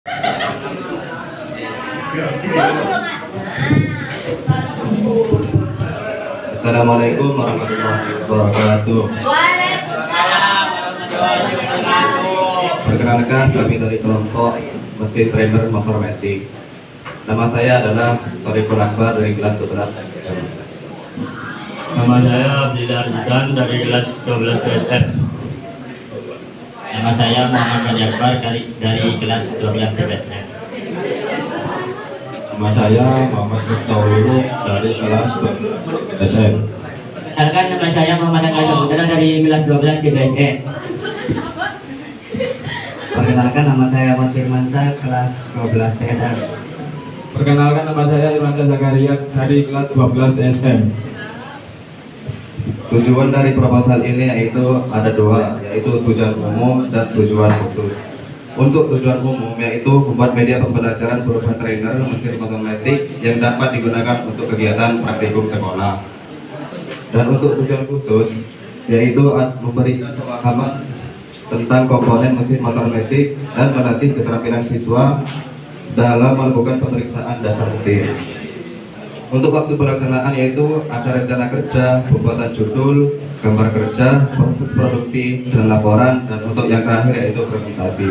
Assalamualaikum warahmatullahi wabarakatuh. Waalaikumsalam warahmatullahi wabarakatuh. Perkenalkan, kami dari kelompok mesin trainer motor metik. Nama saya adalah Thoriful Akbar dari kelas 12. Nama saya Abdillah Arjidan dari kelas 12 TSM. Nama saya Muhammad Fadi Akbar dari kelas 12 TSM. Nama saya Muhammad Muftawiro dari kelas 12 SM. Perkenalkan, nama saya Muhammad Angga Saputra dari kelas 12 GBSE. Perkenalkan, nama saya Ahmad Firmansyah, kelas 12 TSM. Perkenalkan, nama saya Irwansyah Zakaria dari kelas 12 TSM. Tujuan dari proposal ini yaitu ada dua, yaitu tujuan umum dan tujuan khusus. Untuk tujuan umum yaitu membuat media pembelajaran berupa trainer mesin otomatis yang dapat digunakan untuk kegiatan praktikum sekolah. Dan untuk tujuan khusus yaitu memberikan pemahaman tentang komponen mesin motor metik dan melatih keterampilan siswa dalam melakukan pemeriksaan dasar mesin. Untuk waktu pelaksanaan yaitu ada rencana kerja, pembuatan judul, gambar kerja, proses produksi, dan laporan, dan untuk yang terakhir yaitu presentasi.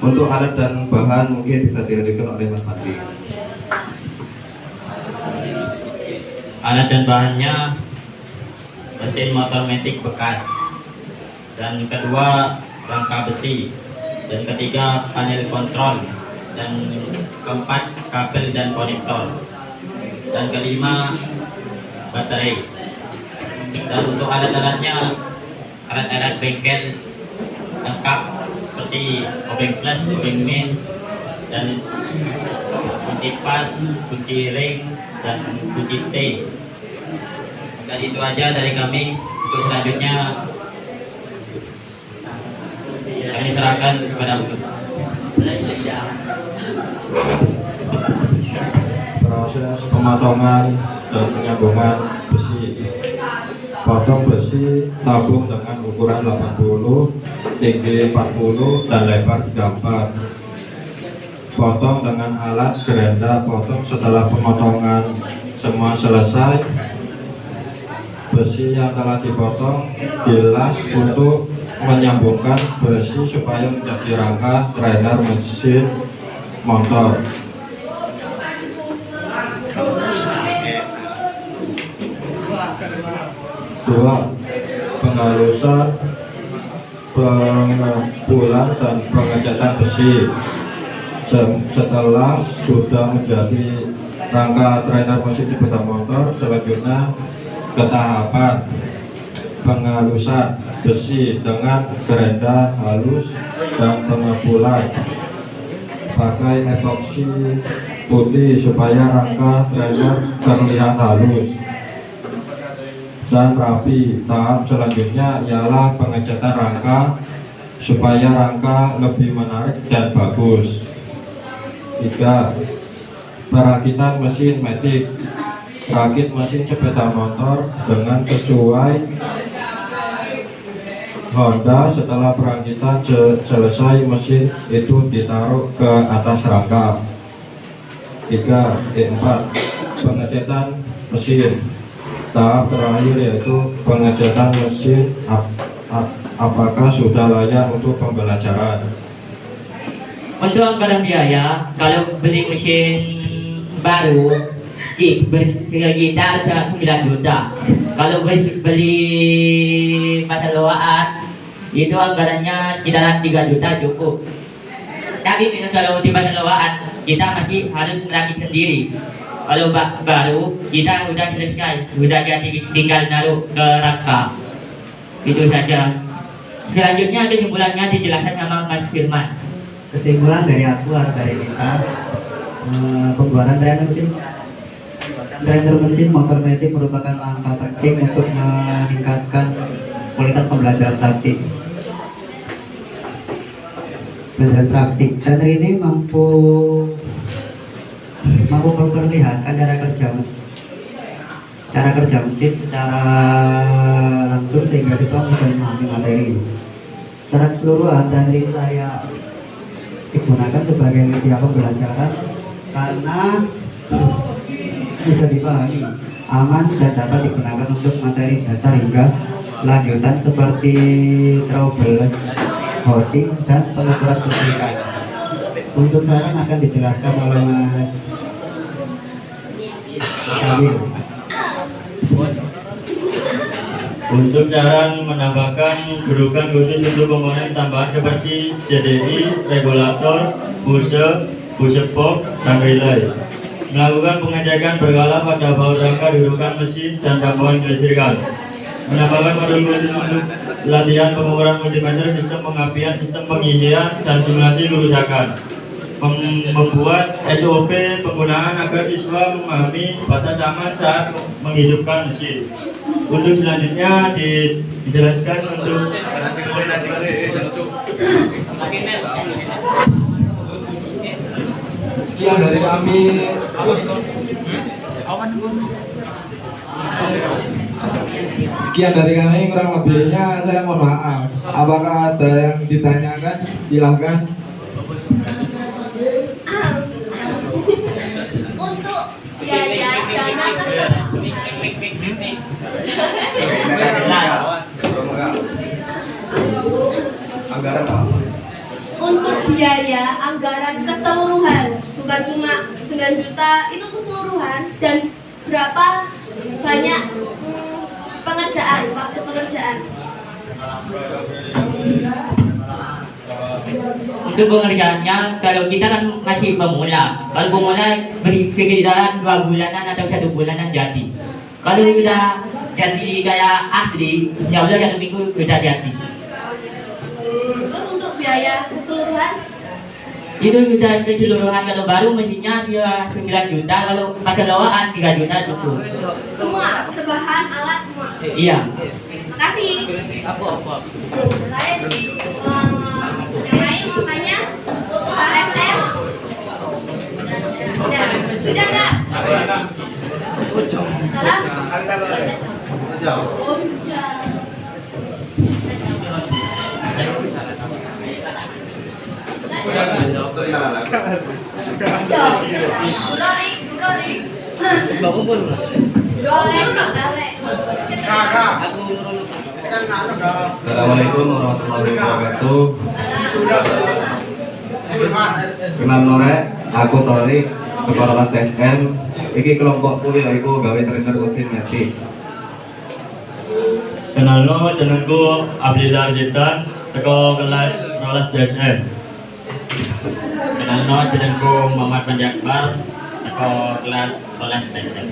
Untuk alat dan bahan mungkin bisa dilanjutkan oleh Mas Fandi. Alat dan bahannya mesin motor metik bekas, dan kedua rangka besi, dan ketiga panel kontrol, dan keempat kabel dan konektor, dan kelima baterai. Dan untuk alat-alatnya, alat-alat bengkel lengkap seperti obeng plus, obeng main, dan kunci pas, kunci ring, dan kunci T. Dan itu aja dari kami. Untuk selanjutnya kami serahkan kepada untuk Proses pemotongan dan penyambungan besi. Potong besi tabung dengan ukuran 80, tinggi 40, dan lebar 34. Potong dengan alat gerenda potong. Setelah pemotongan semua selesai, besi yang telah dipotong dilas untuk menyambungkan besi supaya menjadi rangka trainer mesin motor. Dua, penghalusan, pengumpulan, dan pengecatan besi. Setelah sudah menjadi rangka trainer mesin sepeda motor, selanjutnya ke tahapan penghalusan besi dengan gerenda halus dan pengumpulan pakai epoksi putih supaya rangka trainer terlihat halus dan rapi. Tahap selanjutnya ialah pengecatan rangka supaya rangka lebih menarik dan bagus. 3. Perakitan mesin metik. Rakit mesin sepeda motor dengan sesuai Honda. Setelah perakitan selesai, mesin itu ditaruh ke atas rangka. 4. Pengecatan mesin. Tahap terakhir yaitu pengecatan mesin apakah sudah layak untuk pembelajaran. Untuk anggaran biaya, kalau beli mesin baru sekitar 9 juta. Kalau beli masa lowaan itu anggarannya sekitaran 3 juta cukup. Tapi kalau di masa lowaan kita masih harus merakit sendiri. Kalau baru kita udah selesai, udah jadi tinggal naruh ke rangka. Itu saja. Selanjutnya kesimpulannya dijelaskan sama Mas Firman. Kesimpulan dari aku atau dari kita, pembuatan trainer mesin motor metik merupakan langkah praktik untuk meningkatkan kualitas pembelajaran praktik. Trainer ini mampu memperlihatkan cara kerja mesin secara langsung sehingga siswa bisa memahami materi. Secara keseluruhan, trainer ini layak digunakan sebagai media pembelajaran karena sudah dipahami aman dan dapat digunakan untuk materi dasar hingga lanjutan seperti troubleshooting dan pengukuran kelistrikan. Untuk saran akan dijelaskan oleh Mas Kamil. Untuk cara menambahkan kedudukan khusus untuk komponen tambahan seperti CDI, regulator, booster box, dan relay. Melakukan pengecekan berkala pada baut rangka dudukan mesin dan gabungan kelistrikan. Menambahkan modul khusus untuk latihan pengukuran multimeter, sistem pengapian, sistem pengisian, dan simulasi kerusakan. Membuat SOP penggunaan agar siswa memahami batas aman saat menghidupkan mesin. Untuk selanjutnya dijelaskan untuk Sekian dari kami. Sekian dari kami, kurang lebihnya saya mohon maaf. Apakah ada yang ditanyakan? Silakan. Untuk biaya dana Anggaran apa? untuk biaya anggaran keseluruhan, bukan cuma 9 juta, itu keseluruhan. Dan berapa banyak pengerjaan, waktu pengerjaan? Untuk pengerjaannya, kalau kita kan masih pemula. Kalau pemula beri sekitaran 2 bulanan atau 1 bulanan jadi. Kalau sudah jadi kayak ahli, ya udah 1 minggu sudah jadi. Terus untuk biaya keseluruhan, Itu sudah keseluruhan. Kalau baru mesinnya dia 9 juta, kalau pakai lowaan 3 juta cukup. semua sebahan alat semua. Iya. Makasih. Lain, yang lain mau tanya? SM? Sudah nggak? Salah? Oh, sudah. Assalamualaikum warahmatullahi wabarakatuh. Kenal norek, aku Tori, kepala TSM. Iki kelompokku yaiku gawe trainer mesin metik. kenalno jenengku Abdillah Arjitan, teko kelas 12 DSM. Kenalno jenengku Muhammad Panjakbar, teko kelas 12 DSM.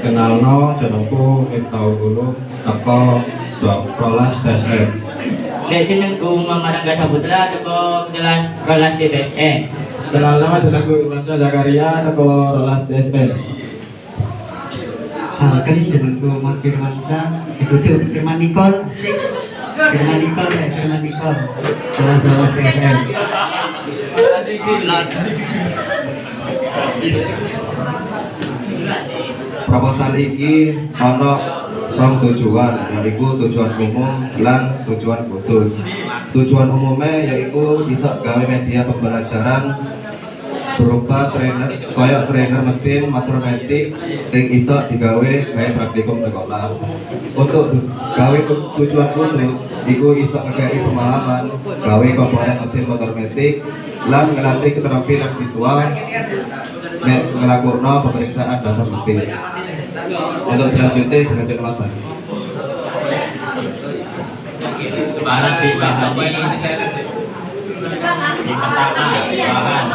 Kenalno jenengku Miftahul Ulum, teko 12 TSM. Jenengku Muhammad Angga Saputra, teko kelas 12 DSM. Kenalno jenengku Irwansyah Zakaria, teko 12 TSM. Kali jenengku Muhammad Firmansyah, ikuti Firman Nikol. Firman Nikol ya, Firman Nikol. Kelas 12 TSM. Proposal iki ana rong tujuan, yaiku tujuan umum lan tujuan khusus. Tujuan umumnya yaitu bisa gawe media pembelajaran berupa trainer, koyok trainer mesin motor metik sing iso digawe kayak praktikum sekolah. Untuk gawe tujuan khusus iku iso ngekei pemahaman gawe komponen mesin motor metik lan ngelatih keterampilan siswa nek ngelakuno pemeriksaan dasar mesin. Untuk selanjutnya dilanjut Mas. Barat dibahagi yang pertama bahan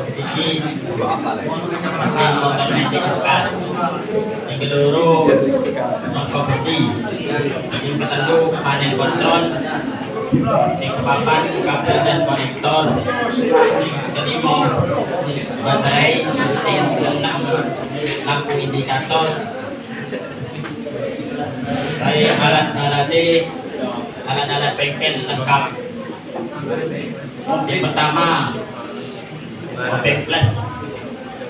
siji mesin motor mesin bekas, sing keloro rangka besi, sing ketelu panel kontrol, sing kepapat kabel dan konektor, sing kelima baterai, sing keenam lampu indikator. Saya alat-alat bengkel lengkap. Yang pertama obeng plus,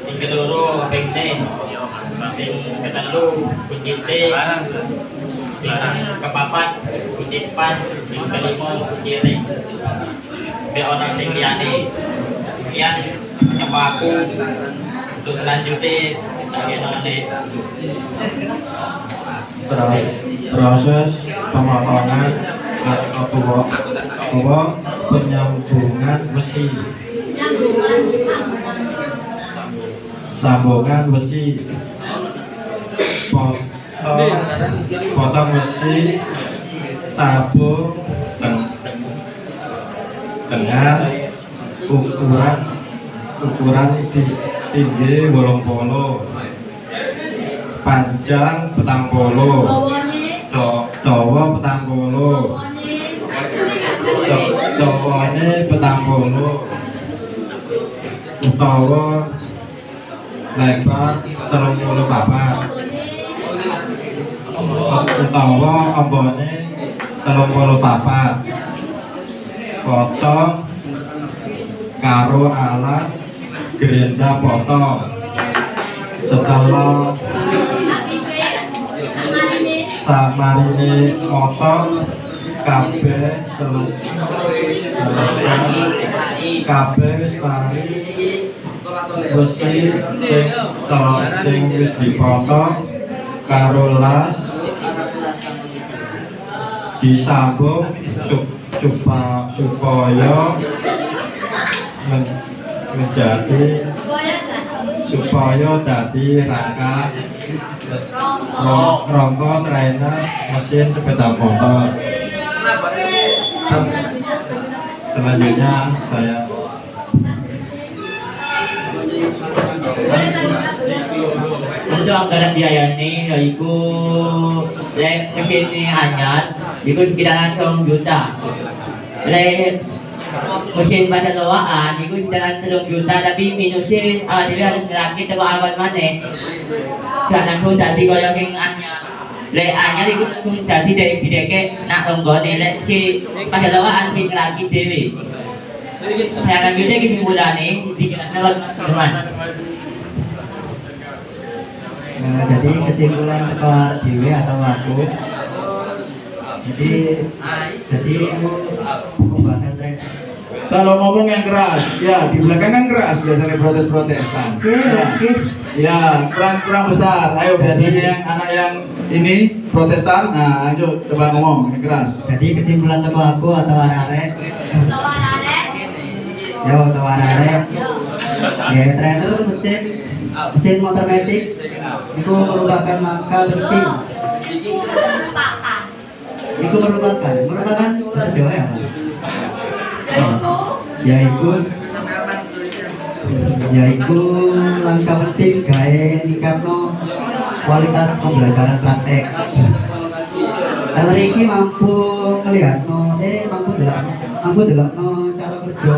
sing keloro obeng T, sing ketelu kunci T, yang kepapat kunci pas, yang kelima kunci ring. Biar orang sing liyane. Sekian apa aku untuk selanjutnya bagaimana proses pemotongan atau penyambungan besi, sambungan besi, potong besi, tabung dengan ukuran tinggi 80, panjang 40, dawa 40, dawane 40, utawa lebar 34, utawa ambane 34, potong karo alat gerinda potong. Setelah samarine potong kabeh selesai, kabeh wis mari besi sing wis dipotong karo las disambung supaya menjadi supaya dadi rangka trainer mesin sepeda motor. Selanjutnya saya untuk anggaran biaya ini yaitu mesin ini anyar itu sekitaran 1 juta. Mesin pada lowaan itu sekitaran 3 juta, tapi minusnya dia harus ngerakit ke awal mana jangan pun jadi kaya yang anyar. Anyar itu jadi dari bideke nak ronggone si pada lowaan si ngerakit dewi. Saya lanjutnya kesimpulannya dikira teman. Jadi kesimpulan Pak Dewi atau aku, jadi aku pembahasan tren. Kalau ngomong yang keras, ya di belakang kan keras biasanya protes-protesan. Ya kurang besar. Ayo biasanya yang anak yang ini protestan. Nah, ayo coba ngomong yang keras. Jadi kesimpulan teko aku atau arek-arek. Ya atau arek. Ya trainer mesin motor metik itu merupakan langkah penting. Itu merupakan bahasa Jawa ya. Yaitu langkah penting gawe ningkatno kualitas pembelajaran praktek. Trainer iki mampu delokno cara kerja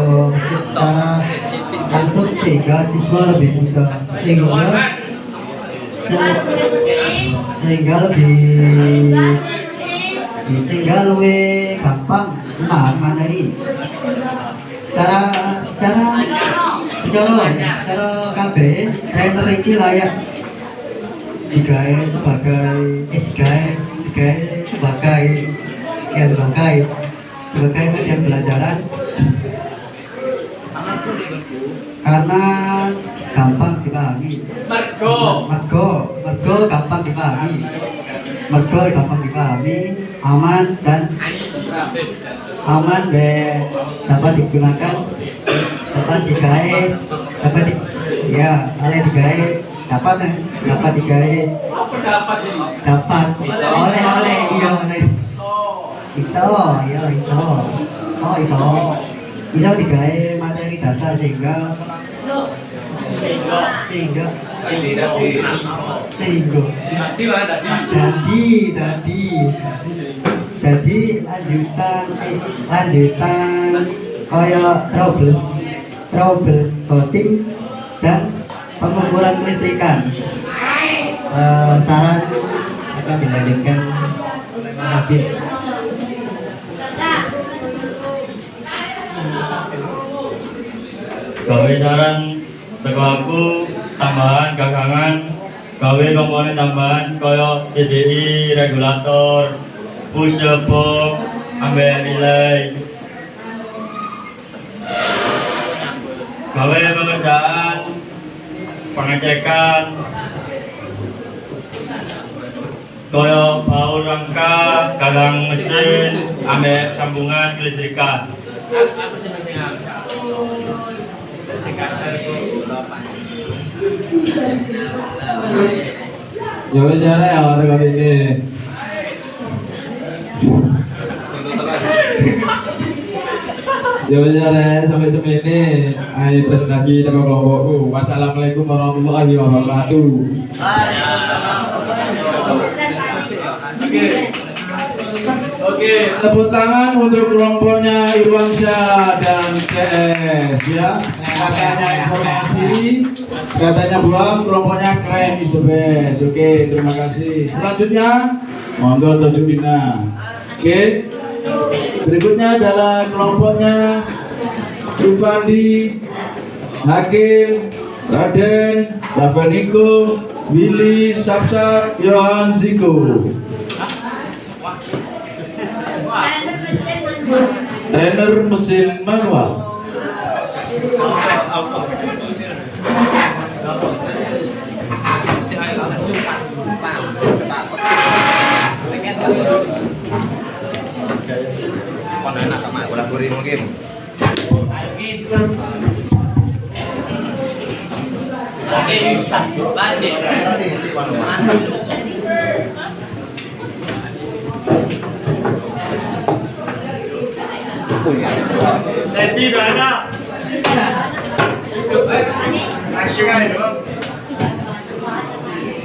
secara langsung sehingga siswa lebih mudah sehingga lebih gampang memahami materi. Secara KB trainer iki layak digawe sebagai bagian pelajaran karena gampang dipahami. Mergo gampang dipahami, aman dan dapat digunakan, dapat digawe bisa digawe materi dasar sehingga jadi lanjutan kaya troubleshooting dan pengukuran kelistrikan. Saran akan dilanjutkan Habib. Gawe saran teko aku tambahan gagangan gawe komponen tambahan kaya CDI, regulator, push box, ambek relay. Gawe pengerjaan, pengecekan, kaya baut rangka, gagang mesin, ambek sambungan kelistrikan. Ya wis arek ya arek kali ini. Ya wis arek sampai semene ae presentasi teko kelompokku. Wassalamualaikum warahmatullahi wabarakatuh. Oke, tepuk tangan untuk kelompoknya Irwansyah dan CS ya. Katanya informasi, katanya buang, kelompoknya keren is the best. Oke, terima kasih. Selanjutnya, monggo Tojubina. Oke, berikutnya adalah kelompoknya Rufandi, Hakim, Raden, Ravaniko, Willy, Sapsap, Yohan, Ziko. Trainer mesin manual. Enak sama kolaborasi mungkin. Nanti ada. Asyik aja.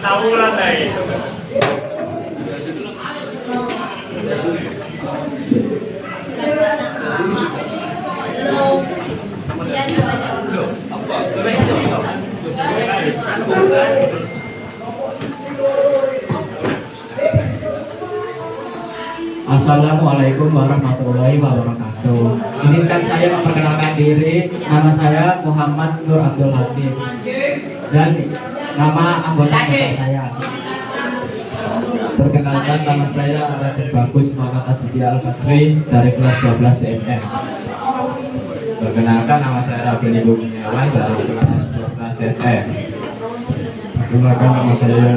Tawuran lagi. Assalamualaikum warahmatullahi wabarakatuh. Izinkan saya memperkenalkan diri. Nama saya Muhammad Nur Abdul Hakim dan nama anggota kelompok saya. Perkenalkan, nama saya Raden Bagus Muhammad Aditya Al-Fatri dari kelas 12 DSM. Perkenalkan, nama saya Raden Ibu Gunawan dari kelas 12 DSM. Perkenalkan, nama saya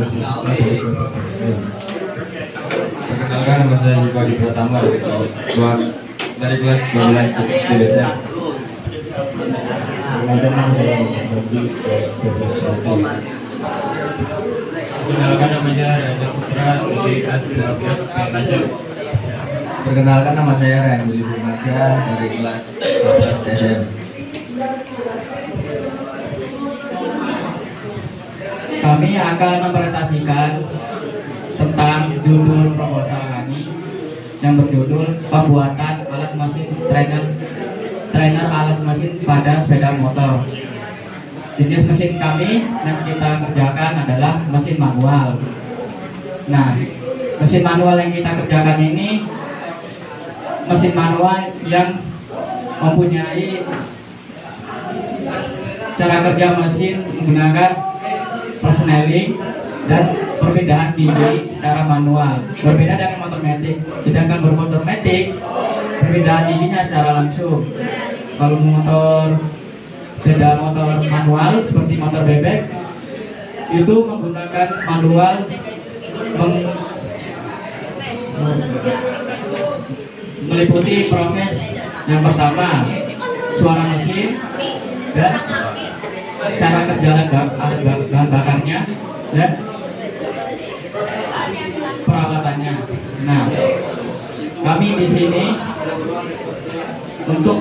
Perkenalkan, nama saya Budi Pratama dari kelas 12 DSM. Perkenalkan, namanya Raja Putra dari kelas 12 DSM. Perkenalkan, nama saya Ryan Willy Firmansyah dari kelas 12 DSM. Kami akan mempresentasikan tentang judul proposal kami yang berjudul pembuatan alat mesin trainer alat mesin pada sepeda motor. Jenis mesin kami yang kita kerjakan adalah mesin manual. Nah, mesin manual yang kita kerjakan ini mesin manual yang mempunyai cara kerja mesin menggunakan persneling dan perpindahan gigi secara manual, berbeda dengan motor matic. Sedangkan bermotor matic, perpindahan giginya secara langsung. Kalau sepeda motor manual seperti motor bebek itu menggunakan manual meliputi proses yang pertama suara mesin dan cara kerja bahan bakarnya dan peralatannya. Nah, kami di sini untuk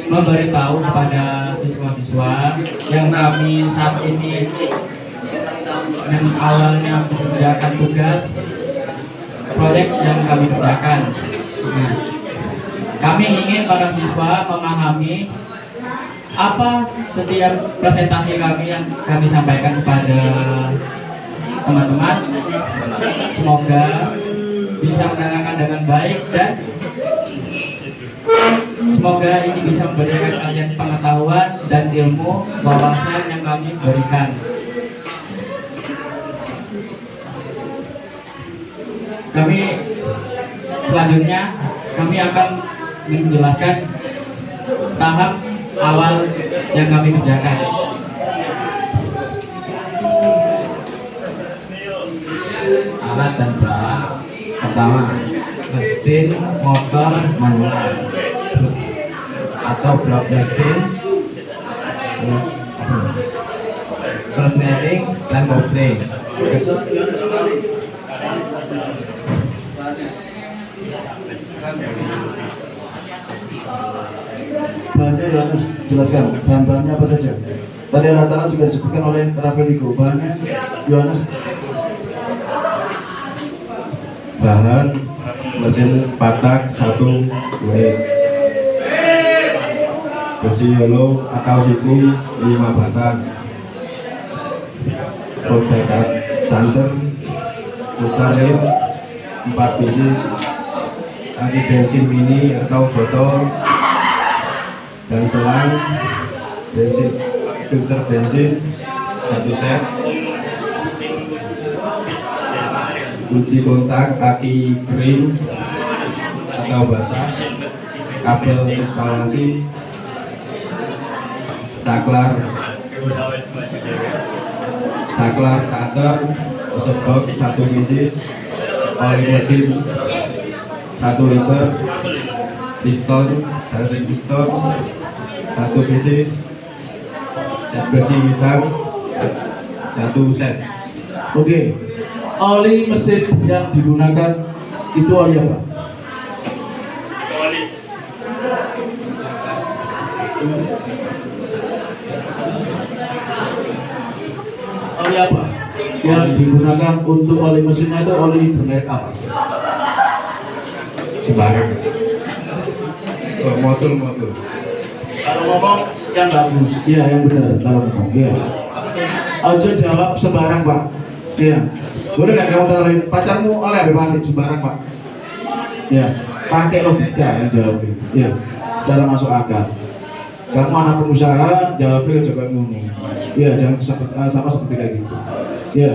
memberitahu kepada siswa-siswa yang kami saat ini yang awalnya mengerjakan tugas proyek yang kami kerjakan. Nah, kami ingin para siswa memahami apa setiap presentasi kami yang kami sampaikan kepada teman-teman. Semoga bisa mendengarkan dengan baik dan semoga ini bisa memberikan kalian pengetahuan dan ilmu wawasan yang kami berikan. kami selanjutnya kami akan menjelaskan tahap awal yang kami kerjakan. Alat dan bahan pertama, mesin motor manual atau blok mesin, terus netting dan kopling. Bahannya harus jelaskan, bahan-bahannya apa saja. Tadi alat-alat juga disebutkan oleh Rafaeligo. Bahannya Yohanes. Bahan mesin patak 1 unit, besi holo atau siku 5 batang, roda tandem, putar rem 4 biji, tangki bensin mini atau botol, dan selang bensin, filter bensin 1 set, kunci kontak aki kering atau basah, kabel instalasi, saklar cutter, sebok 1 biji, oli mesin 1 liter, piston 1 biji, cat besi hitam 1 set. Oke, oli mesin yang digunakan itu oli apa? Oli apa? Yang digunakan untuk oli mesinnya itu oli bermerek apa? Sembarang. Motor. Kalau ngomong yang bagus, iya yang benar kalau ngomong, iya. Ojo jawab sembarang Pak. Iya. Boleh nggak kamu taruhin pacarmu oleh apa mandi sembarang Pak? Iya. Pakai logika yang jawabnya. Iya. Cara masuk akal. Kamu anak pengusaha, jawabnya coba ngomong. Iya, jangan sama seperti kayak gitu. Iya.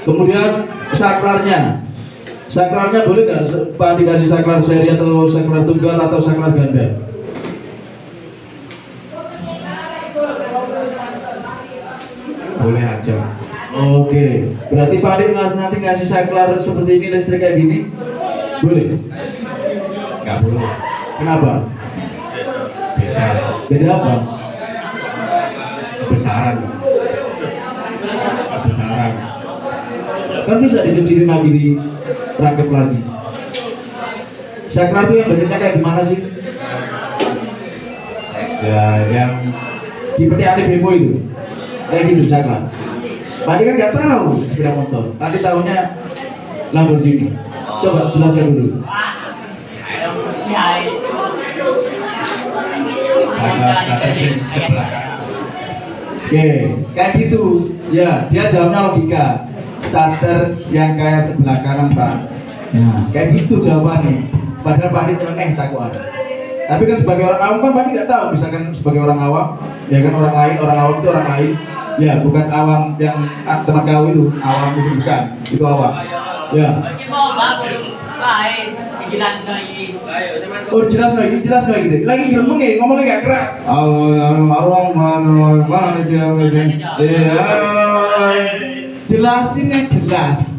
Kemudian saklarnya. Saklarnya boleh nggak Pak dikasih saklar seri atau saklar tunggal atau saklar ganda? Boleh aja. Oke, berarti Pak Adi nanti ngasih saklar seperti ini listrik kayak gini? Boleh? Nggak boleh. Kenapa? Beda. Beda apa? Besaran. Kan bisa dikecilin lagi, dirangkep lagi. Saklar itu yang bentuknya kayak gimana sih? Ya yang Seperti Ali Bemo itu, kayak gitu saklar. Tadi kan nggak tahu sepeda motor, tadi tahunya Lamborghini. Coba jelaskan dulu. Oke, kayak gitu. Ya, dia jawabnya logika. Starter yang kayak sebelah kanan Pak. Ya, kayak gitu jawabannya. Padahal Pak Adi nyeleneh takuan. Tapi kan sebagai orang awam kan Pak Adi nggak tahu. Misalkan sebagai orang awam, ya kan orang awam itu orang lain. Ya, bukan awam yang teman kau itu. Awam itu bukan, itu awam. Ya. Oh jelas lagi gitu. Lagi gremeng ya, ngomongnya nggak keras. Jelasin yang jelas.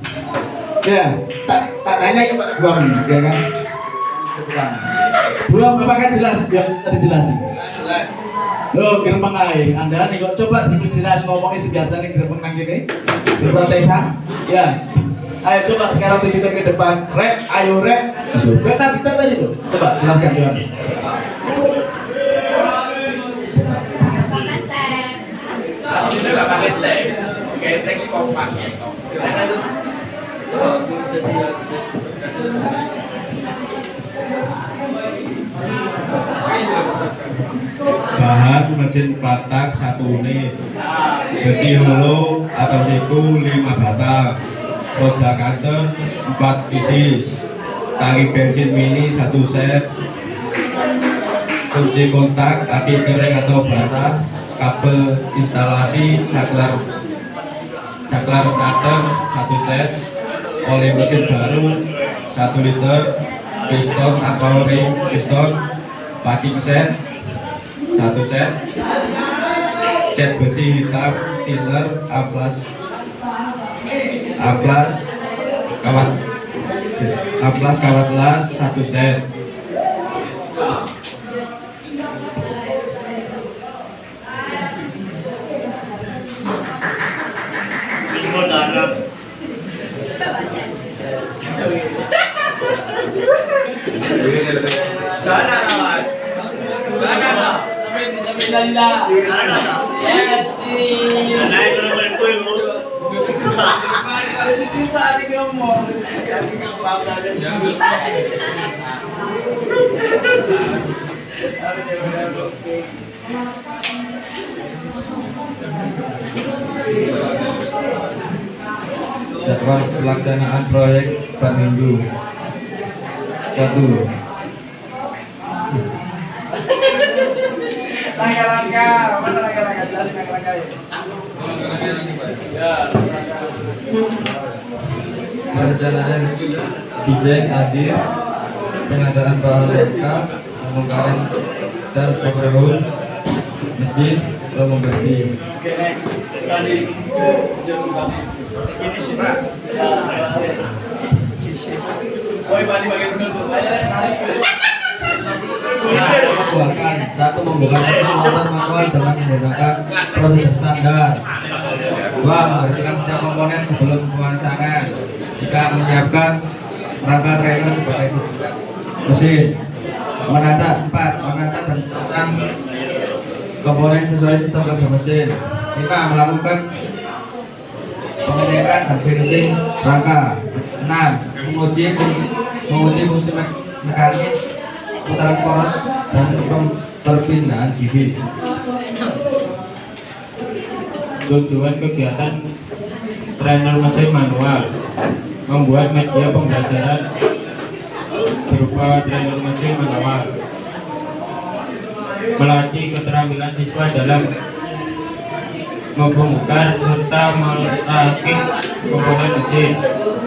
Ya, tak tanya kepada gua ya kan. Belum apakah jelas? Biar bisa dijelasin. Jelas. Loh, gremeng air. Anda nih kok coba diperjelas ngomongnya sebiasa nih gremeng nang gini. Protesan. Ya. Ayo coba sekarang tunjukkan ke depan. Rep, ayo rep. Kita tadi loh. Coba jelaskan Yohanes. Aslinya nggak pakai teks. Pakai teks kompas ya. bahan mesin patak 1 unit, besi holo atau siku 5 batang, roda cutter 4 biji, tangki bensin mini 1 set, kunci kontak aki kering atau basah, kabel instalasi saklar saklar starter 1 set, oli mesin baru 1 liter, piston atau ring piston, packing set 1 set, cat besi hitam thinner amplas kawat las 1 set. Jadwal pelaksanaan proyek per minggu. 1. Rangka-rangka, mana rangka-rangka? Jelasin rangka-rangka ya. Perencanaan desain hadir, pengadaan bahan lengkap, pembongkaran dan overhaul mesin atau membersih. Oke, next. Tadi ini sih Pak. Woi, Pak, bagian bener tuh. Bahkan 1. Membuka mesin motor manual dengan menggunakan prosedur standar. 2. Membersihkan setiap komponen sebelum pemasangan. 3. Menyiapkan rangka trailer sebagai mesin. Menata. 4. Menata dan pasang komponen sesuai sistem kerja mesin. 5. Melakukan pengecekan dan finishing rangka. 6. Menguji fungsi mekanis, putaran poros dan perpindahan gigi. Tujuan kegiatan trainer mesin manual membuat media pembelajaran berupa trainer mesin manual, melatih keterampilan siswa dalam membongkar serta merakit komponen mesin,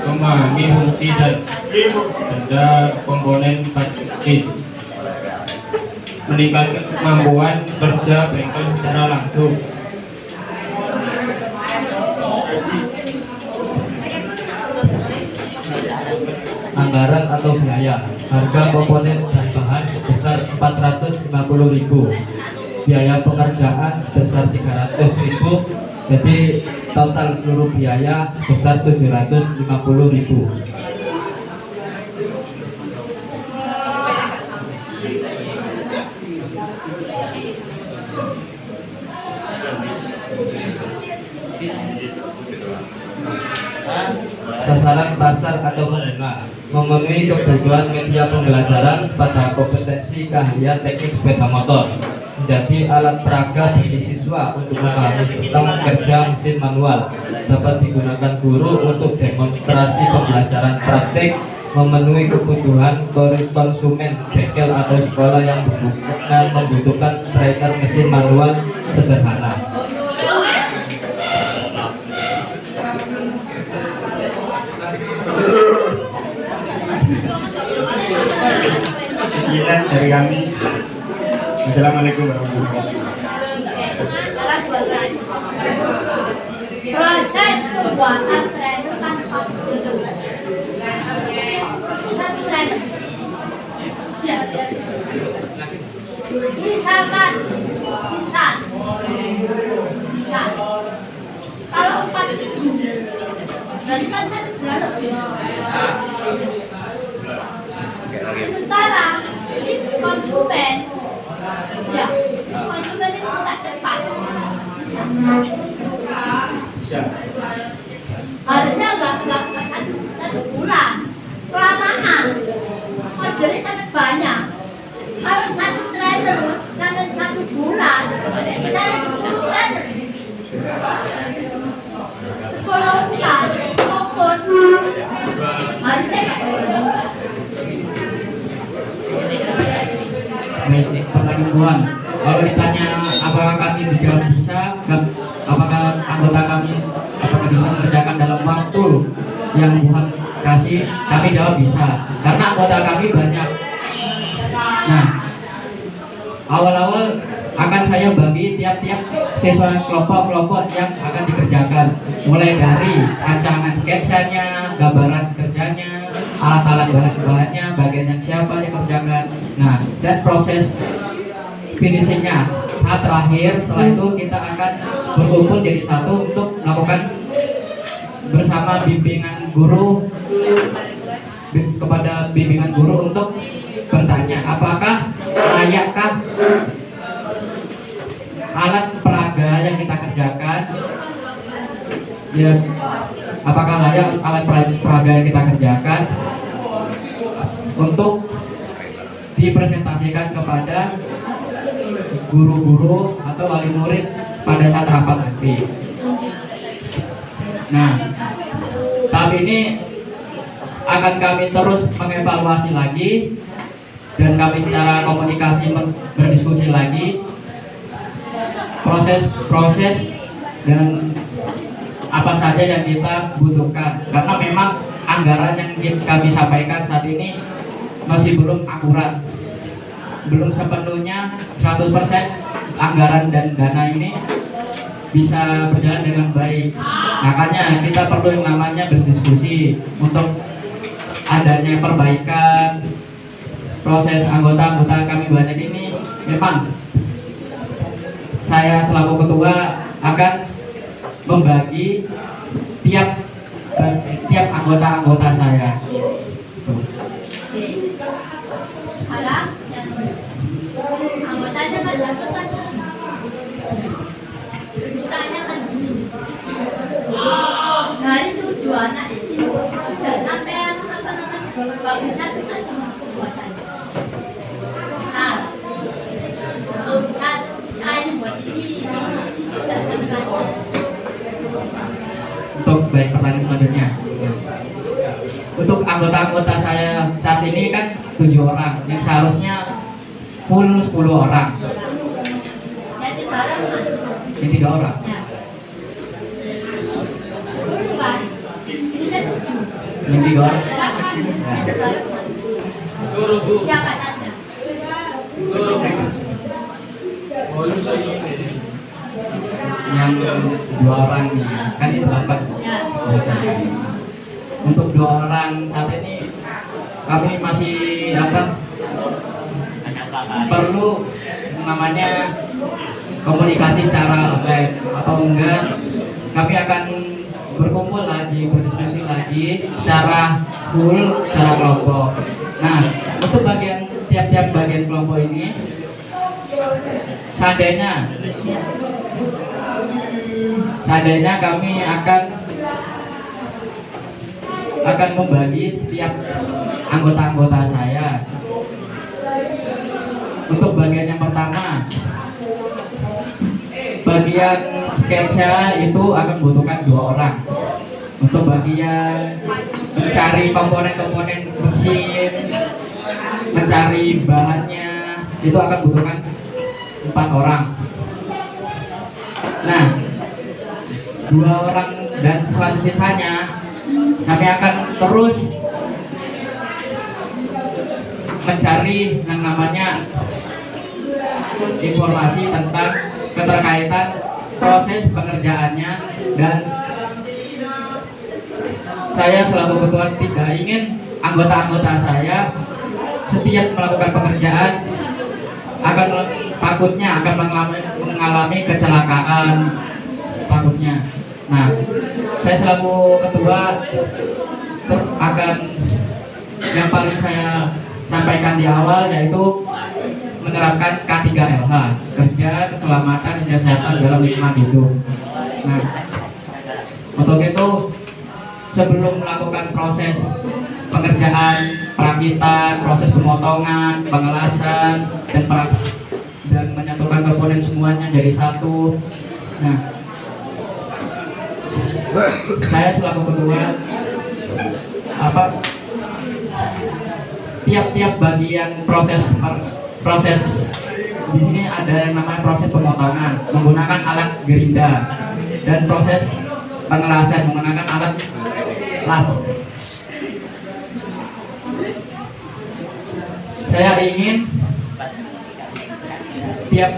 memahami fungsi dan benda komponen packing, meningkatkan kemampuan kerja bengkel secara langsung. Anggaran atau biaya. Harga komponen dan bahan sebesar 450.000. Biaya pengerjaan sebesar 300.000. Jadi total seluruh biaya sebesar 750.000. Sasaran pasar atau pengguna memenuhi kebutuhan media pembelajaran pada kompetensi keahlian teknik sepeda motor, menjadi alat peraga bagi siswa untuk memahami sistem kerja mesin manual, dapat digunakan guru untuk demonstrasi pembelajaran praktik, memenuhi kebutuhan konsumen bengkel atau sekolah yang membutuhkan trainer mesin manual sederhana. Sekian dari kami. Assalamualaikum warahmatullahi wabarakatuh. Proses pembuatan trainer tanpa guru. Satu trainer. Misalkan, bisa. Kalau 4 berarti kan 1 bulan lebih. Sementara konsumen, ya konsumen itu tak cepat. Bisa. Harusnya nggak 1 bulan. Kelamaan. Ordernya sangat banyak. Kalau 1 trainer sampai 1 bulan, misalnya 10 trainer, 10 bulan, fokus. Harusnya Baik, pertanyaan kalau ditanya apakah kami berjalan bisa, apakah anggota kami apakah bisa yang buat kasih, kami jawab bisa karena anggota kami banyak. Nah, awal-awal akan saya bagi tiap-tiap siswa kelompok-kelompok yang akan dikerjakan, mulai dari rancangan sketsanya, gambaran kerjanya, alat-alat bahan-bahannya, bagian yang siapa dikerjakan. Nah, dan proses finishingnya tahap terakhir. Setelah itu kita akan berkumpul jadi satu untuk melakukan bersama bimbingan guru kepada bimbingan guru untuk bertanya apakah layakkah alat peraga yang kita kerjakan, ya apakah layak alat peraga yang kita kerjakan untuk dipresentasikan kepada guru-guru atau wali murid pada saat rapat nanti. Nah, tahap ini akan kami terus mengevaluasi lagi dan kami secara komunikasi berdiskusi lagi proses dan apa saja yang kita butuhkan, karena memang anggaran yang kami sampaikan saat ini masih belum akurat, belum sepenuhnya 100% anggaran dan dana ini bisa berjalan dengan baik. Makanya kita perlu yang namanya berdiskusi untuk adanya perbaikan proses anggota-anggota kami banyak ini. Memang saya selaku ketua akan membagi tiap anggota saya. Harap anggotanya masuk kan tanya kan dari dua anak itu sudah sampai apa namanya bagusan itu kan cuma buatan saat kain buat ini sudah sampai. Untuk baik, pertanyaan selanjutnya. Untuk anggota-anggota saya saat ini kan 7 orang, yang seharusnya full 10 orang. Jadi barang Ini 3 orang. Yang 3 orang. siapa saja? Yang 2 orang nih, kan itu 8. Ya. Untuk 2 orang saat ini kami masih perlu namanya komunikasi secara online atau enggak, kami akan berkumpul lagi, berdiskusi lagi secara full, secara kelompok. Nah, untuk tiap-tiap bagian kelompok ini, seandainya kami akan membagi setiap anggota-anggota saya. Untuk bagian yang pertama, bagian sketsa itu akan membutuhkan 2 orang. Untuk bagian mencari komponen-komponen mesin, mencari bahannya, itu akan membutuhkan 4 orang. Nah, 2 orang dan selanjutnya sisanya kami akan terus mencari yang namanya informasi tentang keterkaitan proses pengerjaannya, dan saya selaku ketua tidak ingin anggota-anggota saya setiap melakukan pekerjaan takutnya akan mengalami kecelakaan, takutnya. Nah, saya selaku ketua akan yang paling saya sampaikan di awal yaitu menerapkan K3LH, kerja, keselamatan, dan kesehatan dalam lingkungan hidup. Nah, untuk itu sebelum melakukan proses pengerjaan, perakitan, proses pemotongan, pengelasan, dan menyatukan komponen semuanya jadi satu. Nah, saya selaku ketua tiap-tiap bagian proses di sini ada yang namanya proses pemotongan menggunakan alat gerinda, dan proses pengelasan menggunakan alat Las. Saya ingin tiap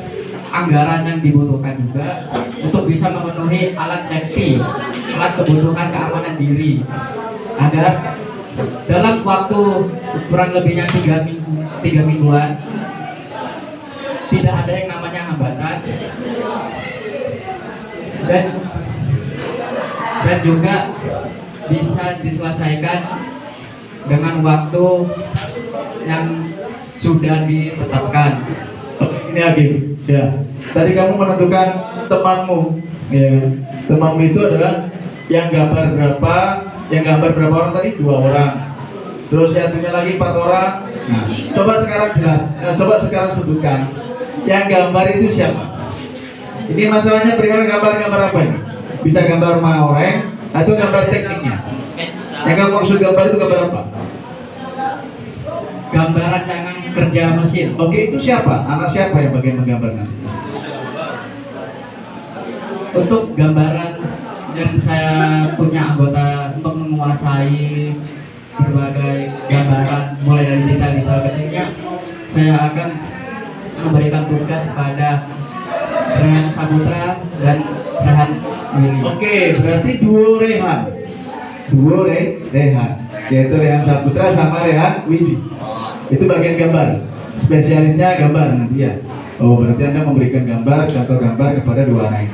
anggaran yang dibutuhkan juga untuk bisa memenuhi alat safety, alat kebutuhan keamanan diri, agar dalam waktu kurang lebihnya 3 mingguan tidak ada yang namanya hambatan, dan juga bisa diselesaikan dengan waktu yang sudah ditetapkan. Ini Agim, ya. Tadi kamu menentukan temanmu, ya. Temanmu itu adalah yang gambar berapa orang tadi? 2 orang. Terus satunya lagi 4 orang. Nah, coba sekarang sebutkan yang gambar itu siapa? Ini masalahnya berikan gambar apa ini? Bisa gambar rumah orang atau gambar tekniknya? Yang kamu maksud gambar itu gambar apa? Gambar rancangan kerja mesin. Oke, itu siapa? Anak siapa yang bagian menggambarkan? Untuk gambaran yang saya punya anggota untuk menguasai berbagai gambaran mulai dari detail-detail kecilnya, saya akan memberikan tugas kepada Rehan Saputra dan Rehan Willy. Oke, berarti duo Rehan, yaitu Rehan Saputra sama Rehan Willy. Itu bagian gambar, spesialisnya gambar nanti ya. Oh, berarti Anda memberikan contoh gambar kepada 2 anak ini.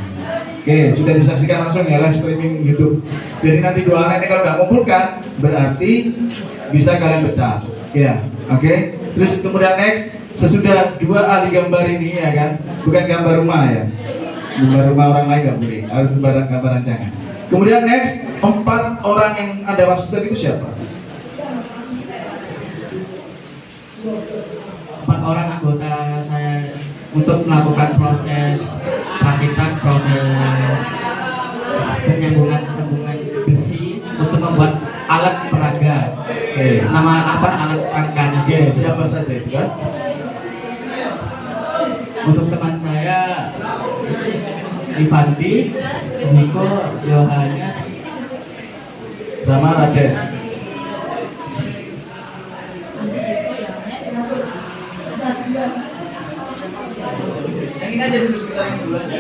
Oke, sudah disaksikan langsung ya live streaming YouTube. Jadi nanti 2 anak ini kalau nggak kumpulkan, berarti bisa kalian pecah. Ya, oke. Terus kemudian next, sesudah 2 ahli gambar ini ya kan, bukan gambar rumah ya. Gambar rumah orang lain nggak boleh, harus gambar rancangan. Kemudian next, 4 orang yang Anda maksud tadi itu siapa? 4 orang anggota saya untuk melakukan proses perakitan, proses penyambungan besi untuk membuat alat peraga. Oke. Nama apa alat peraganya? Oke, siapa saja itu kan? Untuk teman saya Ivanti, Ziko, Yohanes, Sama Raden. Yang ini aja dulu sekitar ini dulu aja.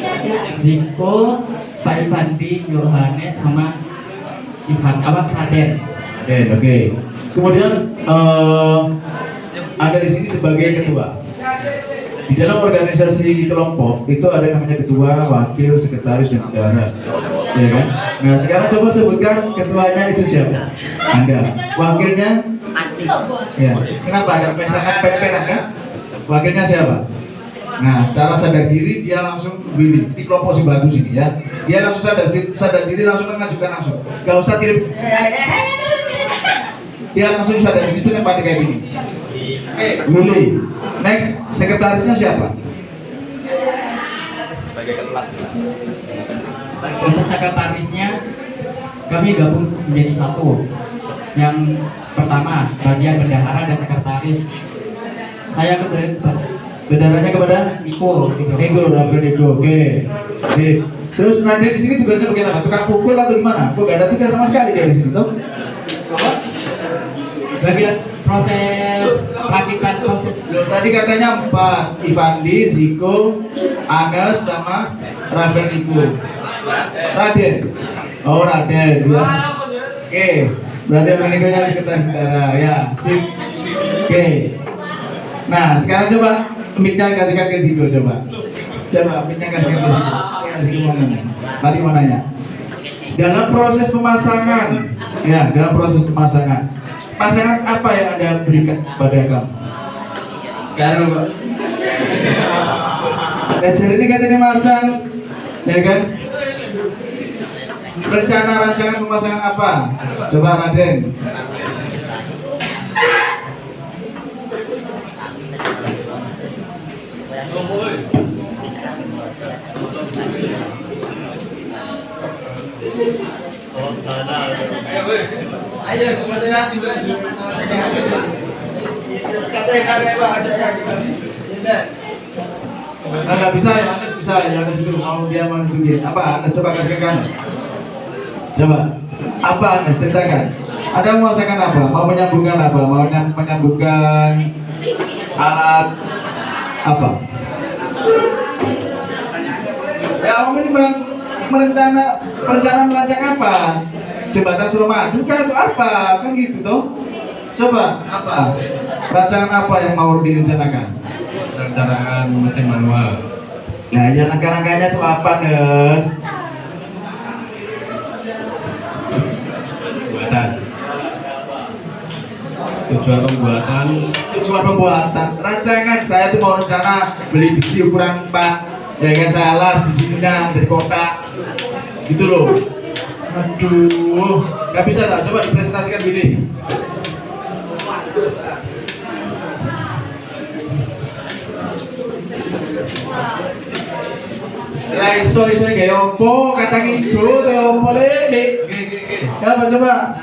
Ziko, Pak Ivanti, Yohanes, sama Raden. Oke. Kemudian Anda di sini sebagai ketua. Di dalam organisasi kelompok itu ada namanya ketua, wakil, sekretaris, dan saudara. Ya kan? Nah, sekarang coba sebutkan ketuanya itu siapa? Anda. Wakilnya? Ya. Kenapa ada pesanan pen-penan kan? Wakilnya siapa? Nah, secara sadar diri dia langsung Willy. Ini kelompok si bagus ini ya. Dia langsung sadar diri langsung mengajukan langsung. Gak usah kirim. Dia langsung sadar diri sudah pada kayak gini. Willy. Next, sekretarisnya siapa? Untuk sekretarisnya kami gabung menjadi satu. Yang pertama bagian bendahara dan sekretaris. Saya Bendaranya kepada Niko. Niko. Oke. Sip. Terus nanti di sini tugasnya bagaimana? Tukang pukul atau gimana? Kok gak ada tugas sama sekali dia di sini tuh? Bagian proses perakitan proses. Loh, tadi katanya 4, Ivandi, Ziko, Anas sama Raden Niko. Raden. Oh, Raden. Ya. Oke. Berarti Raden Niko nya sekretaris ya. Sip. Oke. Nah, sekarang coba mic-nya kasihkan ke Ziko coba. Mic-nya kasihkan ke Ziko. Ya, Ziko mau nanya. Tadi mau nanya. Dalam proses pemasangan, pasangan apa yang Anda berikan pada kamu? Garu. Jadi ini katanya masang, ya kan? Rancangan pemasangan apa? Coba Raden. Ayo, seperti nasi berasi. Nggak bisa ya, Anas bisa ya, Anas itu mau dia mau nunjukin apa? Anas coba kasih ke Anas. Coba, apa Anda ceritakan? Anda mau merasakan apa? Mau menyambungkan apa? Mau menyambungkan alat apa? Ya, Om ini merencana merancang apa? Jembatan Suramadu kah atau apa? Kan gitu toh? Coba, apa? Rancangan apa yang mau direncanakan? Perencanaan mesin manual. Nah, ya rangka-rangkanya itu apa, Nes? Buatan. Tujuan pembuatan rancangan saya tuh mau rencana beli besi ukuran 4 ya kan, saya las di sininya dari kota gitu loh. Aduh, nggak bisa tak? Coba dipresentasikan gini. Lah iso kayak opo kacang hijau kayak opo lele. Coba.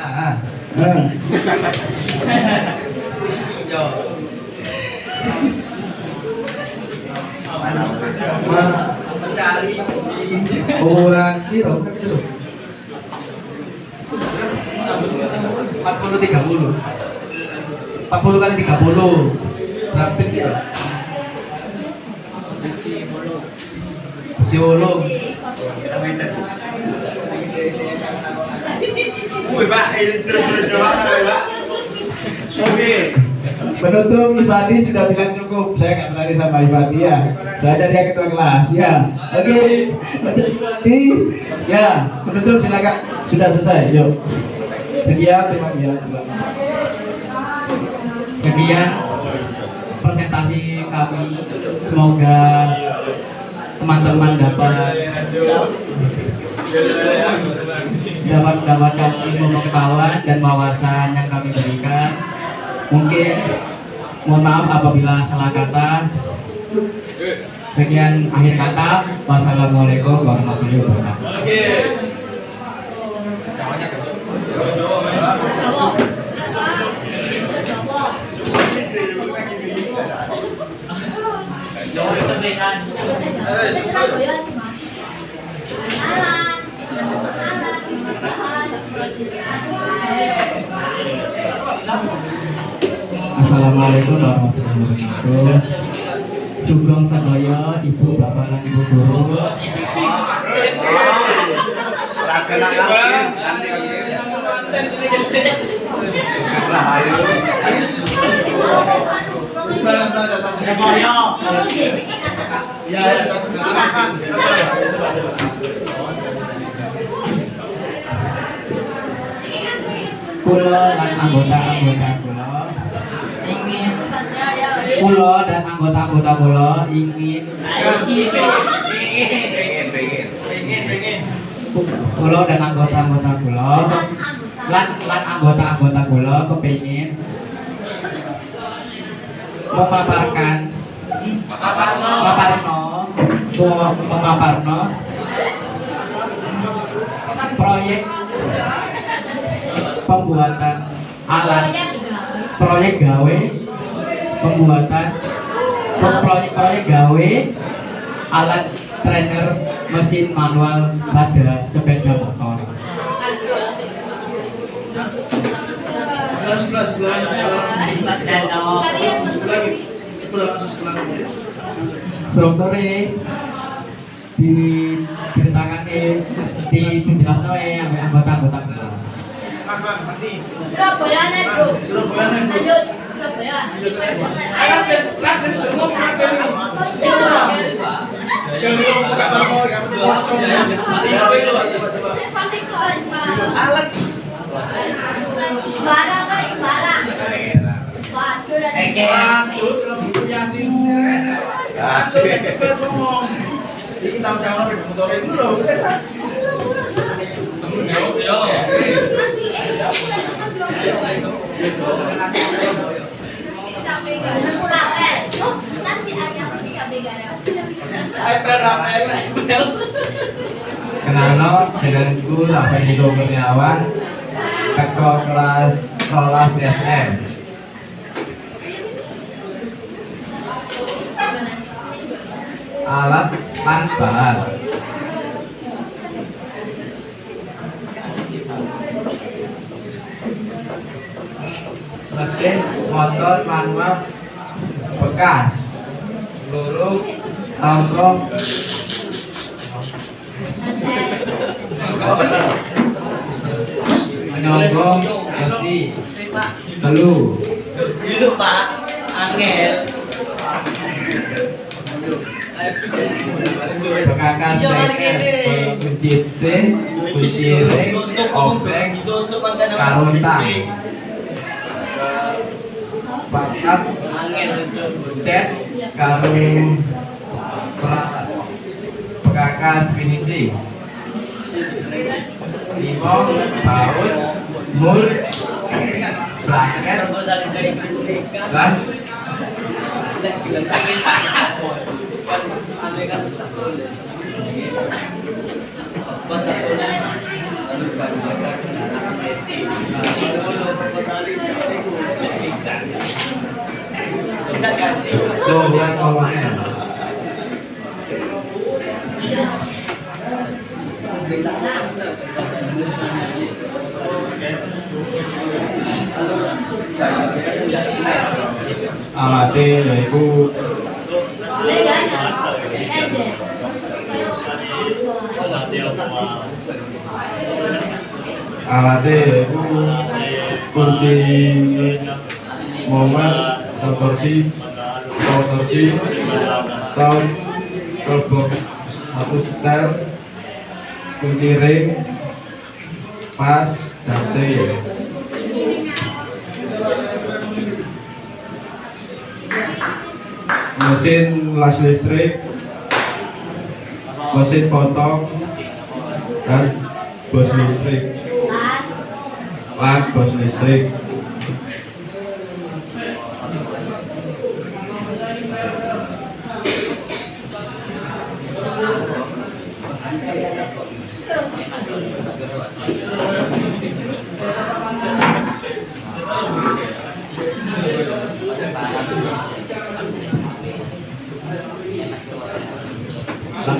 Mencari ukuran kilo 40 kali 30 berapa kilo? Besi bolong. Oke, penutup Ibadi sudah bilang cukup. Saya nggak berani sama Ibadi ya. Saya dia ketua kelas ya. Oke, penutup Ibadi. Ya, penutup silakan. Sudah selesai. Yuk. Sekian, terima kasih. Sekian presentasi kami. Semoga teman-teman dapat mendapatkan ilmu pengetahuan dan wawasan yang kami berikan. Mungkin mohon maaf apabila salah kata. Sekian akhir kata. Wassalamualaikum warahmatullahi wabarakatuh. Assalamualaikum warahmatullahi wabarakatuh. Sugeng sadaya Ibu Bapak lan Ibu Guru. Kula lan anggota-anggota kula ingin kula dan anggota-anggota kula lan anggota-anggota kula kepengin memaparno proyek pembuatan alat proyek gawe alat trainer mesin manual pada sepeda motor. Strukturnya diceritakan dijelaskan oleh anggota-anggota kita. Surabaya nih bro. Lanjut Surabaya. Kenano jenengku Rafael Kurniawan, teko kelas 12 SM. Alat lan bahan. motor manual bekas loro tongkrong menyongkrong besi telu Dulu Pak, angel. bekakan seker kunci T kunci ring obeng karontang pakat cet karo bekakas finishing limong paus mul bracket lan coba tolongnya Alate yaiku kunci momen torsi tahun kelbox satu setel kunci ring pas dan setir mesin las listrik mesin potong dan bos listrik bos listrik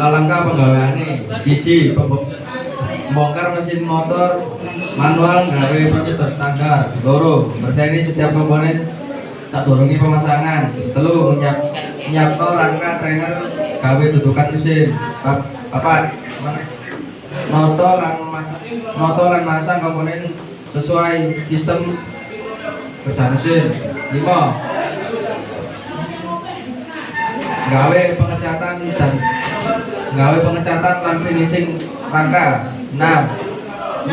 langkah-langkah penggaweane siji bongkar mesin motor manual gawe prosedur standar loro bersihkan setiap komponen sadurunge pemasangan telu nyiapno rangka trainer gawe dudukan mesin papat noto lan masang komponen sesuai sistem kerja mesin 5 gawe pengecatan dan finishing rangka 6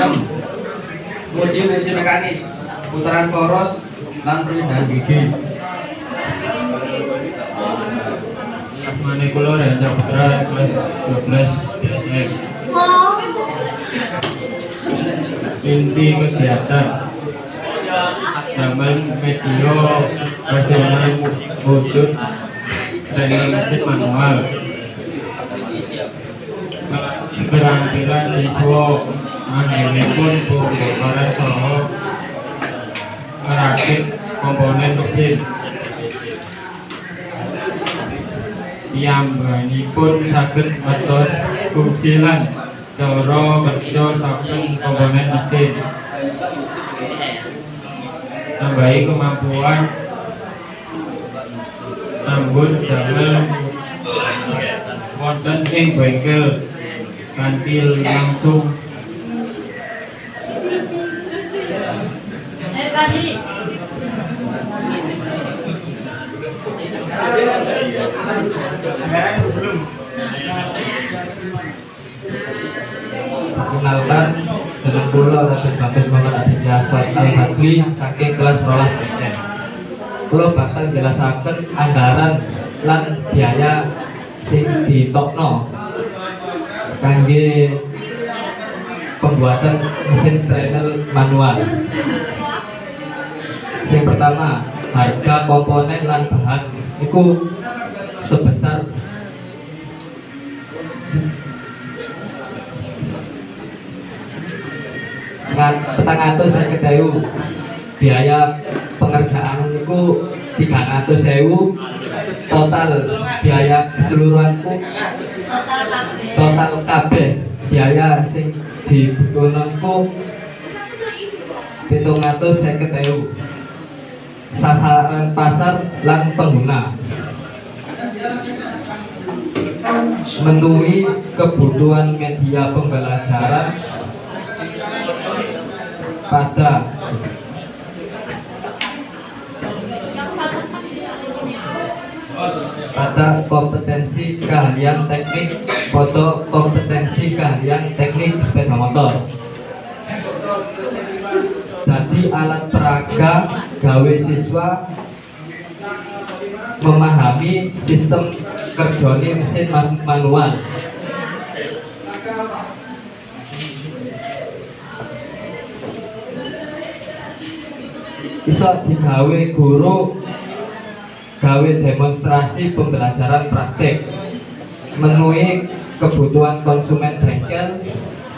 uji fungsi mekanis putaran poros dan perpindahan gigi. Mane kula Rendra Putra kelas 12 BSM. Inti kegiatan zaman media bagaimana wujud trainer mesin manual keterampilan siswa anggenipun pembongkaran saha merakit komponen mesin piyambakipun saged ngertos fungsi lan cara kerja saking komponen mesin nambahi kemampuan ambut damel wonten ing bengkel kanthi langsung Perkenalkan dengan kula Rasul Bagus Muhammad Aditya Al-Hadli saking kelas 12 SM. Kula bakal jelasaken anggaran lan biaya sing ditokno kangge pembuatan mesin trainer manual. Yang pertama, harga komponen lan bahan itu sebesar petang atus sekedayu. Biaya pengerjaan itu 300.000. Total biaya keseluruhanku total kabeh biaya sing dibutuhkanku 750.000. sasaran pasar lan pengguna, memenuhi kebutuhan media pembelajaran pada kompetensi keahlian teknik foto, kompetensi keahlian teknik sepeda motor. Jadi alat peraga gawe siswa memahami sistem kerjane mesin manual. Iso digawe guru gawe demonstrasi pembelajaran praktek, memenuhi kebutuhan konsumen bengkel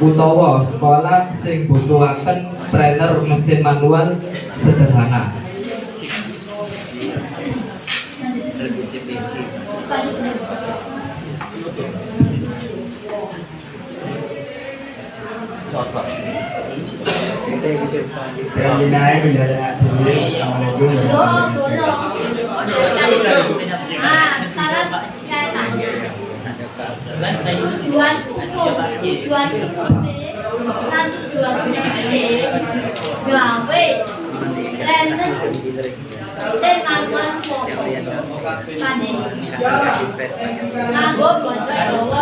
utawa sekolah sing butuhaken trainer mesin manual sederhana. Tujuan umum, tujuan umum dan tujuan umum gawe trainer sen manual foto pane nganggo bocor bawa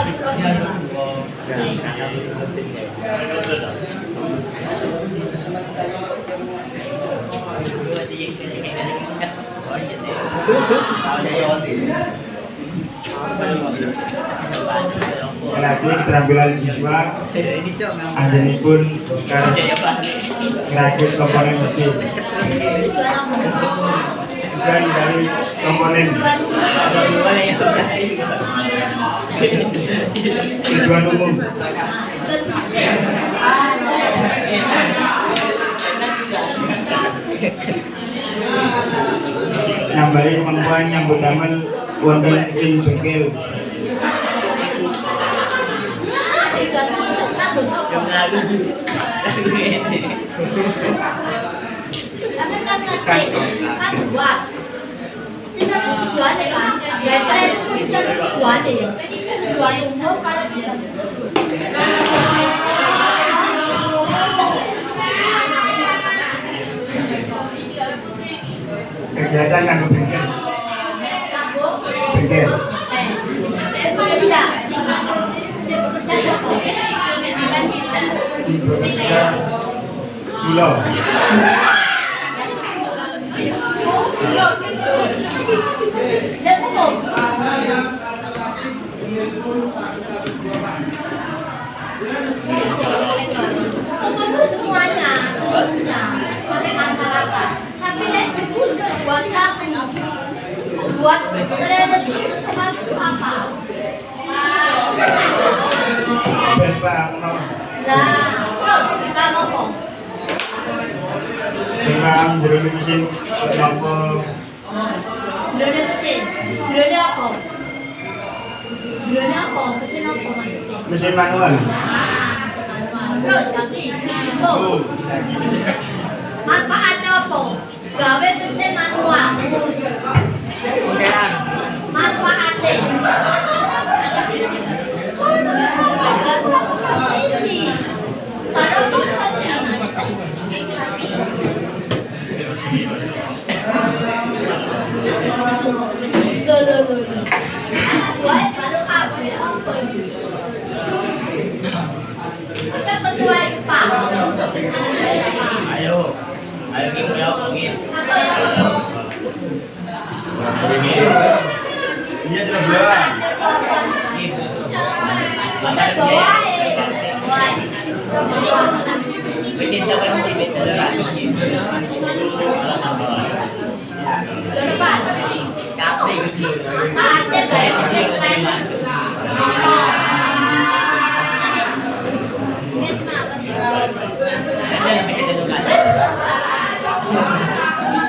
Lagi keterampilan siswa anjenipun ngerakit komponen mesin dan dari komponen tujuan umum nambahi kemampuan yang utama wonten ing bengkel. Kegiatan kan bengkel. Bengkel. Kilo. Semuanya oleh masyarakat. Tapi khusus buat kami, buat trainer itu apa? Bang, drone mesin apa? Drone mesin. Drone apa? Drone apa? Mesin apa maksudnya? Mesin manual. Terus tapi manfaatnya apa? Gawe mesin manual. Manfaatnya Ayo kita ngomongin. Iya sudah belum.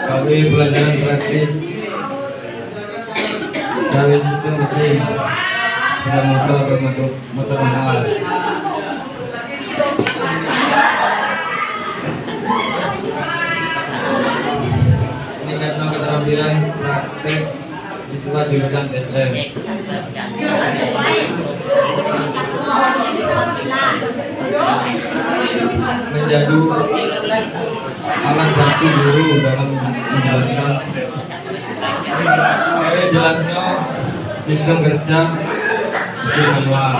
Gawe pelajaran praktis, gawe sistem mesin, dan motor manual. Ini kan pengambilan praktek siswa jurusan STM. Menjadi alat bantu guru dalam menjalankan jelasnya sistem kerja sistem manual.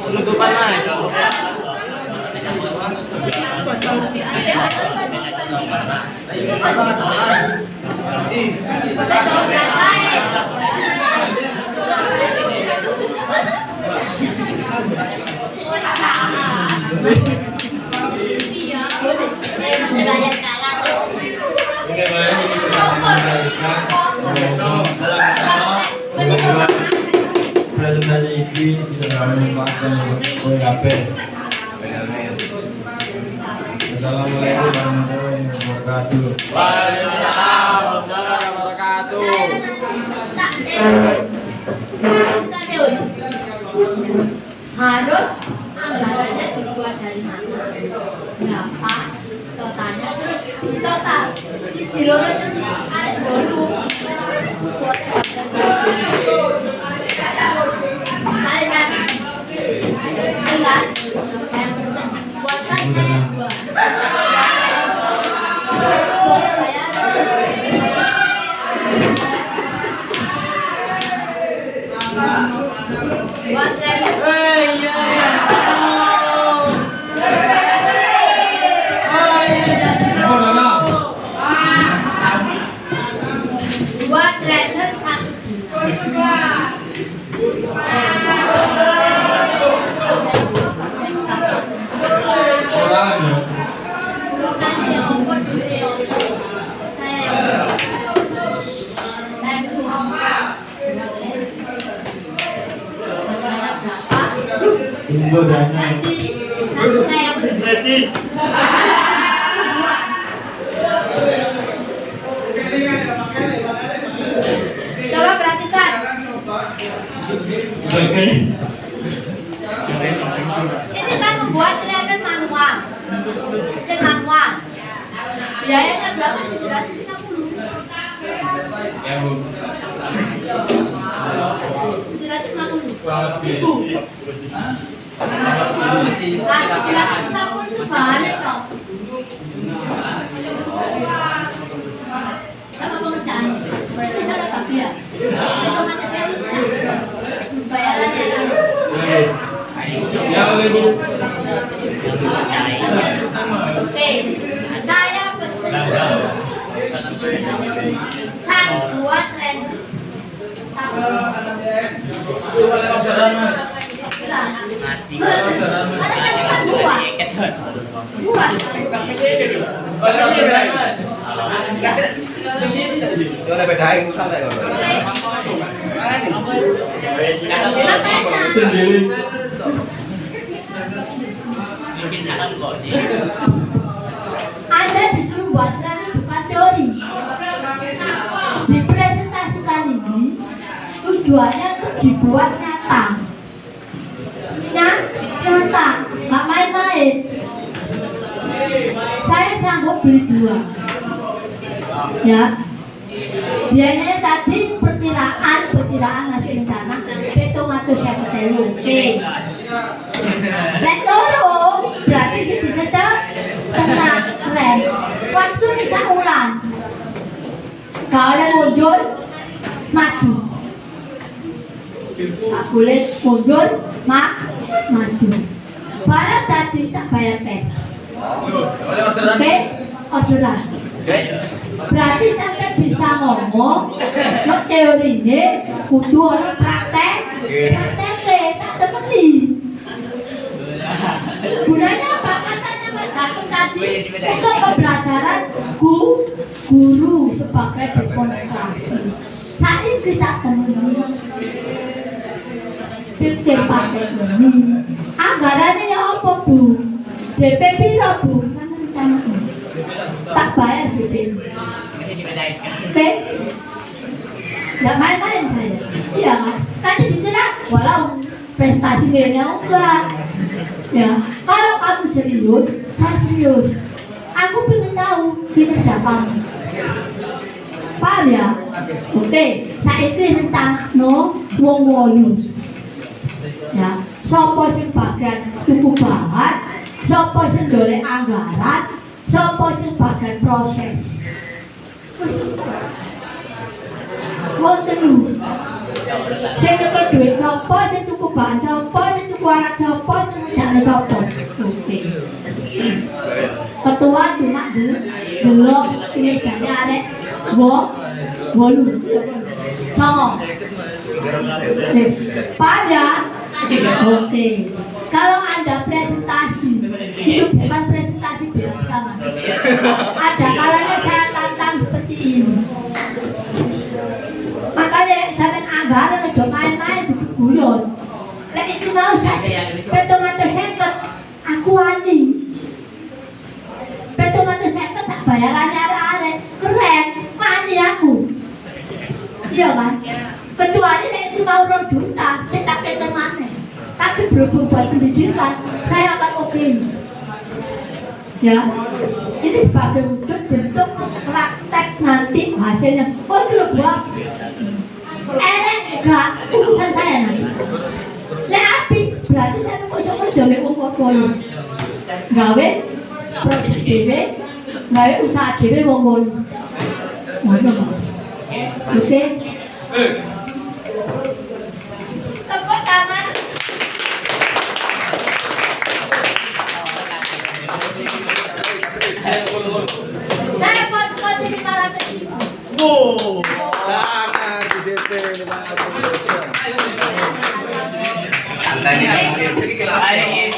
Penutupan mana? Presentasi ini bisa bermanfaat untuk KP. Assalamualaikum warahmatullahi wabarakatuh. Waalaikumsalam warahmatullahi wabarakatuh. Harus anggarannya dibuat dari mana? Berapa totalnya? Terus total si Jiroro terus ada dulu. Kali satu. Enggak. Buatkan saya dua. Boleh bayar. Buat trainer satu. Tunggu dana. Nanti saya beri. Coba perhatikan. Ini kan membuat trainer manual. Mesin manual. Biayanya berapa? 750. 750 ribu. Masih 750 itu banyak dong. Sama pengerjaannya. Berarti saya dapat dia. Itu mana saya bayarannya kan? Oke, saya pesen satu buat trainer. Anda disuruh buat training bukan teori. Dipresentasikan ini tujuannya untuk dibuat nyata. Nyata, nggak main-main. Saya sanggup beli 2. Ya. Biayanya tadi perkiraan masih rencana 750. Oke. Rek loro berarti siji sedek tentang rem. Waktu ini saulan. Kalau ada mundur, maju. Tak boleh mundur, maju. Barang tadi tak bayar cash. Oke, orderan. Berarti sampai bisa ngomong, yang teorinya kudu orang praktek tak temani. Gunanya apa? Katanya Mas Bakun tadi untuk pembelajaran guru sebagai demonstrasi. kita temui sistem partai ini. Anggarannya ya apa Bu? DP piro Bu? Sama tak bayar DP. Oke? Nggak main-main saya. Iya kan? Tadi dijelas walau prestasinya enggak. Ya, kalau kamu serius, saya serius. Aku pengen tahu kinerja kamu. Paham ya? Oke, saya itu tentang wong wolu. Ya, sapa sing bagian tuku bahan, sapa sing golek anggaran, sapa sing bagian proses. Wong telu. Sing nyekel duit sapa, sing tuku bahan sapa, sing tuku alat sapa, sing ngejane sapa. Oke. Ketua cuma belum ini jadi arek wolu. Songo. Paham ya? Oke. Kalau ada presentasi, itu bukan presentasi biasa, Mas. Ada kalanya saya tantang seperti ini. Makanya sampai anggaran aja main-main guyon. Lek itu mau saya 750 aku wani. 750 tak bayarannya arek keren, wani aku. Iya kan? Kecuali lek itu mau 2 juta, saya tak peter maneh. Tapi berhubung buat pendidikan, saya akan oke. Ya, ini sebagai wujud bentuk praktek nanti hasilnya. Oh itu loh buat enggak urusan saya nanti. Lek api berarti saya kok coba wong gawe produk dhewe, gawe usaha dhewe wong ngono. Oke. Tepuk tangan. Saya buat 500.000. Oh, Sangat di DP 500. Hari ini